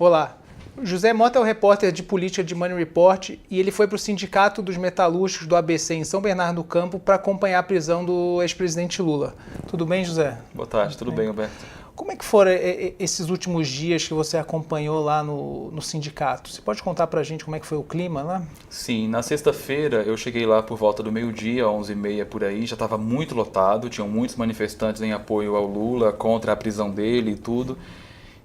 Olá. O José Mota é o repórter de política de Money Report e ele foi para o Sindicato dos Metalúrgicos do ABC em São Bernardo do Campo para acompanhar a prisão do ex-presidente Lula. Tudo bem, José? Boa tarde, tudo bem, Roberto? Como é que foram esses últimos dias que você acompanhou lá no sindicato? Você pode contar para a gente como é que foi o clima lá? Sim, na sexta-feira eu cheguei lá por volta do meio-dia, 11h30 por aí, já estava muito lotado, tinham muitos manifestantes em apoio ao Lula, contra a prisão dele e tudo.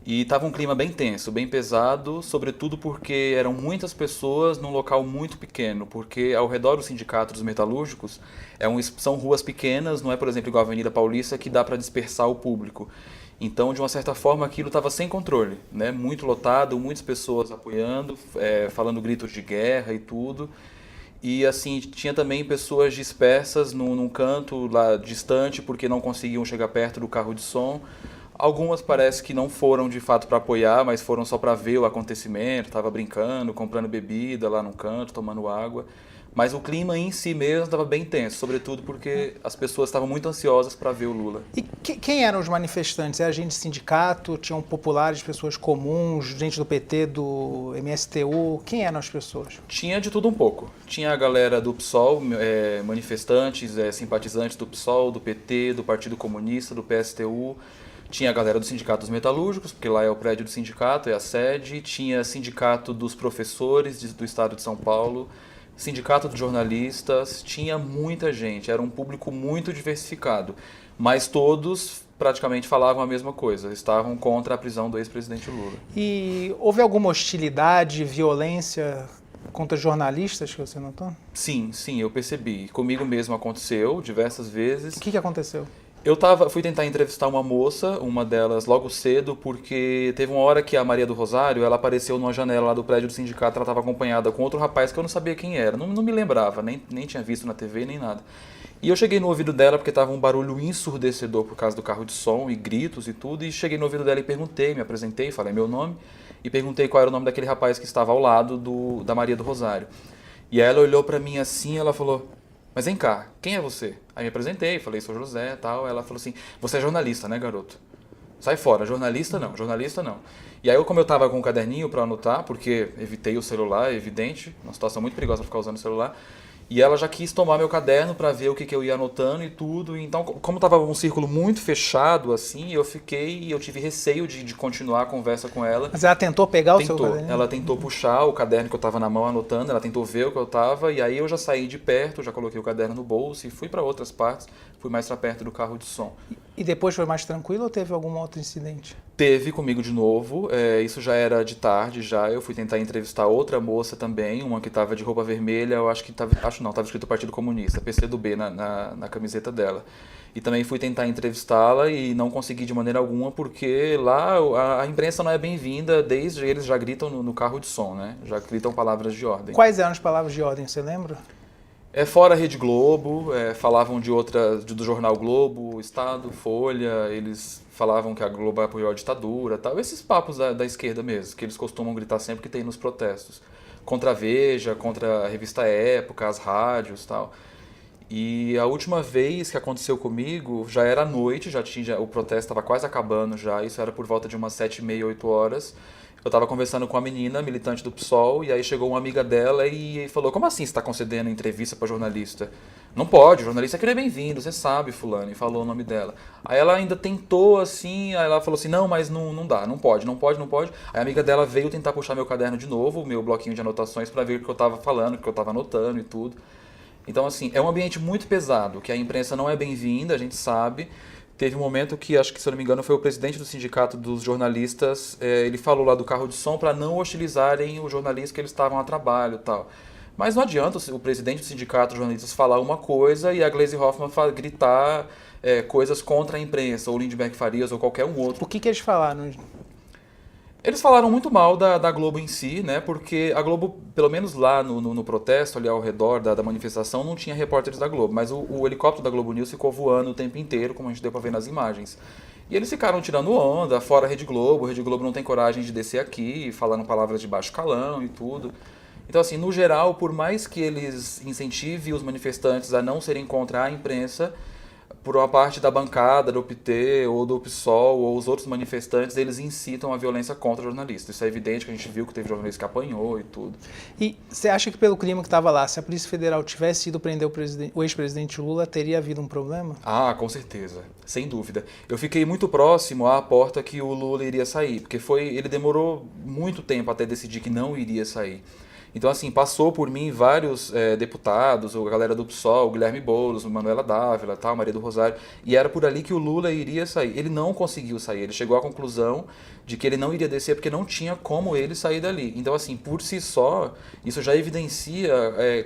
E estava um clima bem tenso, bem pesado, sobretudo porque eram muitas pessoas num local muito pequeno, porque ao redor do Sindicato dos Metalúrgicos são ruas pequenas, não é, por exemplo, igual a Avenida Paulista, que dá para dispersar o público. Então, de uma certa forma, aquilo estava sem controle, né? Muito lotado, muitas pessoas apoiando, falando gritos de guerra e tudo. E assim, tinha também pessoas dispersas num canto lá distante, porque não conseguiam chegar perto do carro de som. Algumas parece que não foram de fato para apoiar, mas foram só para ver o acontecimento, estava brincando, comprando bebida lá no canto, tomando água. Mas o clima em si mesmo estava bem tenso, sobretudo porque as pessoas estavam muito ansiosas para ver o Lula. E quem eram os manifestantes? Era gente de sindicato? Tinham populares, pessoas comuns, gente do PT, do MSTU? Quem eram as pessoas? Tinha de tudo um pouco. Tinha a galera do PSOL, manifestantes, simpatizantes do PSOL, do PT, do Partido Comunista, do PSTU. Tinha a galera do Sindicato dos Metalúrgicos, porque lá é o prédio do sindicato, é a sede. Tinha sindicato dos professores do estado de São Paulo, sindicato de jornalistas. Tinha muita gente, era um público muito diversificado. Mas todos praticamente falavam a mesma coisa, estavam contra a prisão do ex-presidente Lula. E houve alguma hostilidade, violência contra jornalistas que você notou? Sim, eu percebi. Comigo mesmo aconteceu diversas vezes. O que aconteceu? Fui tentar entrevistar uma moça, uma delas logo cedo, porque teve uma hora que a Maria do Rosário, ela apareceu numa janela lá do prédio do sindicato, ela estava acompanhada com outro rapaz que eu não sabia quem era, não me lembrava, nem tinha visto na TV, nem nada. E eu cheguei no ouvido dela porque estava um barulho ensurdecedor por causa do carro de som e gritos e tudo, e cheguei no ouvido dela e perguntei, me apresentei, falei meu nome, e perguntei qual era o nome daquele rapaz que estava ao lado da Maria do Rosário. E aí ela olhou para mim assim, ela falou: "Mas vem cá, quem é você?" Aí me apresentei, falei, sou José e tal. Ela falou assim: "Você é jornalista, né, garoto? Sai fora, jornalista não, jornalista não." E aí, como eu tava com um caderninho para anotar, porque evitei o celular, é evidente, uma situação muito perigosa ficar usando o celular, e ela já quis tomar meu caderno para ver o que eu ia anotando e tudo. Então, como tava um círculo muito fechado, assim, eu tive receio de continuar a conversa com ela. Mas ela tentou pegar o seu caderno? Ela tentou puxar o caderno que eu estava na mão anotando, ela tentou ver o que eu estava, e aí eu já saí de perto, já coloquei o caderno no bolso e fui para outras partes, fui mais para perto do carro de som. E depois foi mais tranquilo ou teve algum outro incidente? Teve comigo de novo, isso já era de tarde já, eu fui tentar entrevistar outra moça também, uma que estava de roupa vermelha, eu acho que estava escrito Partido Comunista, PCdoB na camiseta dela. E também fui tentar entrevistá-la e não consegui de maneira alguma, porque lá a imprensa não é bem-vinda, desde eles já gritam no carro de som, né? Já gritam palavras de ordem. Quais eram as palavras de ordem, você lembra? Fora a Rede Globo, falavam do jornal Globo, Estado, Folha, eles falavam que a Globo apoiou a ditadura, tal, esses papos da esquerda mesmo, que eles costumam gritar sempre que tem nos protestos. Contra a Veja, contra a revista Época, as rádios, tal. E a última vez que aconteceu comigo, já era à noite, o protesto estava quase acabando já, isso era por volta de umas 7h30, 8 horas. Eu estava conversando com a menina, militante do PSOL, e aí chegou uma amiga dela e falou: "Como assim você está concedendo entrevista para jornalista? Não pode, jornalista aqui não é bem-vindo, você sabe, fulano", e falou o nome dela. Aí ela ainda tentou assim, aí ela falou assim: "Não, mas não dá, não pode. Aí a amiga dela veio tentar puxar meu caderno de novo, o meu bloquinho de anotações, para ver o que eu estava falando, o que eu estava anotando e tudo. Então, assim, é um ambiente muito pesado, que a imprensa não é bem-vinda, a gente sabe. Teve um momento que, acho que, se eu não me engano, foi o presidente do sindicato dos jornalistas, ele falou lá do carro de som para não hostilizarem os jornalistas que eles estavam a trabalho e tal. Mas não adianta o presidente do sindicato dos jornalistas falar uma coisa e a Gleisi Hoffmann gritar coisas contra a imprensa, ou Lindbergh Farias, ou qualquer um outro. O que eles falaram? Eles falaram muito mal da Globo em si, né? Porque a Globo, pelo menos lá no protesto, ali ao redor da manifestação, não tinha repórteres da Globo. Mas o helicóptero da Globo News ficou voando o tempo inteiro, como a gente deu pra ver nas imagens. E eles ficaram tirando onda, fora a Rede Globo. A Rede Globo não tem coragem de descer aqui, falando palavras de baixo calão e tudo. Então, assim, no geral, por mais que eles incentivem os manifestantes a não serem contra a imprensa, por uma parte da bancada do PT ou do PSOL ou os outros manifestantes, eles incitam a violência contra jornalistas. Isso é evidente, que a gente viu que teve jornalista que apanhou e tudo. E você acha que pelo clima que estava lá, se a Polícia Federal tivesse ido prender o ex-presidente Lula, teria havido um problema? Ah, com certeza, sem dúvida. Eu fiquei muito próximo à porta que o Lula iria sair, porque ele demorou muito tempo até decidir que não iria sair. Então, assim, passou por mim vários deputados, a galera do PSOL, o Guilherme Boulos, Manuela Dávila, tal, Maria do Rosário, e era por ali que o Lula iria sair. Ele não conseguiu sair, ele chegou à conclusão de que ele não iria descer porque não tinha como ele sair dali. Então, assim, por si só, isso já evidencia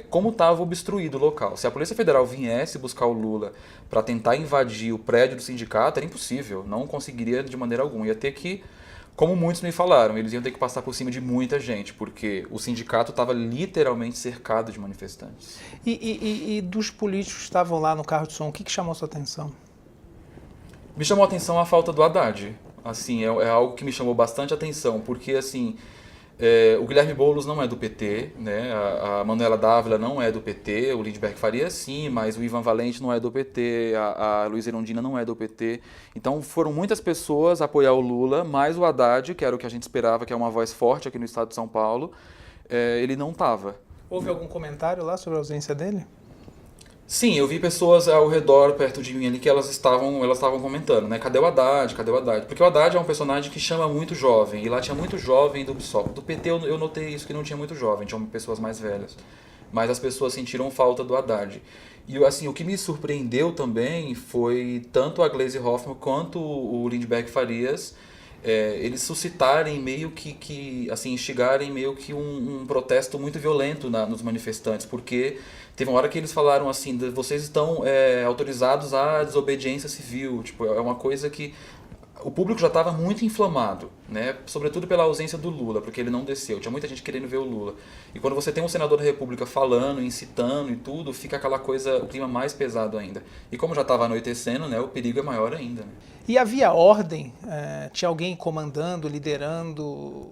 como estava obstruído o local. Se a Polícia Federal viesse buscar o Lula para tentar invadir o prédio do sindicato, era impossível, não conseguiria de maneira alguma. Ia ter que, como muitos me falaram, eles iam ter que passar por cima de muita gente, porque o sindicato estava literalmente cercado de manifestantes. E dos políticos que estavam lá no carro de som, o que chamou a sua atenção? Me chamou a atenção a falta do Haddad. Assim, é algo que me chamou bastante atenção, porque assim, o Guilherme Boulos não é do PT, né? A Manuela Dávila não é do PT, o Lindbergh Faria sim, mas o Ivan Valente não é do PT, a Luísa Erundina não é do PT. Então foram muitas pessoas apoiar o Lula, mas o Haddad, que era o que a gente esperava, que é uma voz forte aqui no estado de São Paulo, ele não estava. Houve algum comentário lá sobre a ausência dele? Sim, eu vi pessoas ao redor, perto de mim ali, que elas estavam comentando, né? Cadê o Haddad? Cadê o Haddad? Porque o Haddad é um personagem que chama muito jovem, e lá tinha muito jovem do PSOL. Do PT eu notei isso, que não tinha muito jovem, tinham pessoas mais velhas. Mas as pessoas sentiram falta do Haddad. E assim, o que me surpreendeu também foi tanto a Gleisi Hoffmann quanto o Lindbergh Farias, eles suscitarem meio que assim, instigarem meio que um protesto muito violento nos manifestantes, porque teve uma hora que eles falaram assim, vocês estão autorizados à desobediência civil, tipo, é uma coisa que o público já estava muito inflamado, né? Sobretudo pela ausência do Lula, porque ele não desceu, tinha muita gente querendo ver o Lula. E quando você tem um senador da República falando, incitando e tudo, fica aquela coisa, o clima mais pesado ainda. E como já estava anoitecendo, né, o perigo é maior ainda. Né? E havia ordem? Tinha alguém comandando, liderando,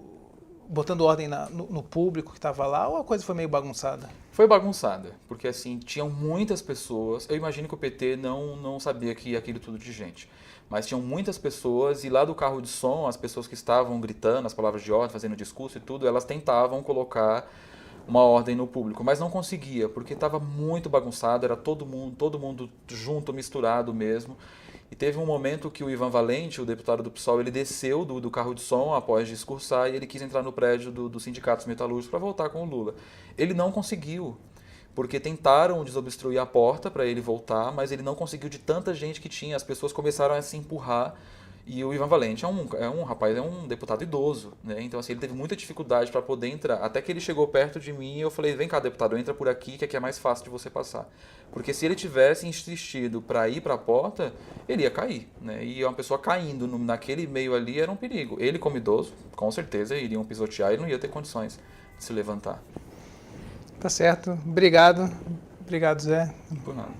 botando ordem no público que estava lá, ou a coisa foi meio bagunçada? Foi bagunçada, porque assim, tinham muitas pessoas, eu imagino que o PT não sabia que ia aquilo tudo de gente, mas tinham muitas pessoas, e lá do carro de som, as pessoas que estavam gritando as palavras de ordem, fazendo discurso e tudo, elas tentavam colocar uma ordem no público, mas não conseguia, porque estava muito bagunçado, era todo mundo junto, misturado mesmo. E teve um momento que o Ivan Valente, o deputado do PSOL, ele desceu do carro de som após discursar e ele quis entrar no prédio do Sindicato dos Metalúrgicos para voltar com o Lula. Ele não conseguiu, porque tentaram desobstruir a porta para ele voltar, mas ele não conseguiu de tanta gente que tinha. As pessoas começaram a se empurrar e o Ivan Valente é um deputado idoso, né? Então assim, ele teve muita dificuldade para poder entrar. Até que ele chegou perto de mim e eu falei, vem cá, deputado, entra por aqui que aqui é mais fácil de você passar. Porque se ele tivesse insistido para ir para a porta, ele ia cair, né? E uma pessoa caindo naquele meio ali era um perigo. Ele como idoso, com certeza, iriam pisotear e não ia ter condições de se levantar. Tá certo. Obrigado. Obrigado, Zé. Por nada.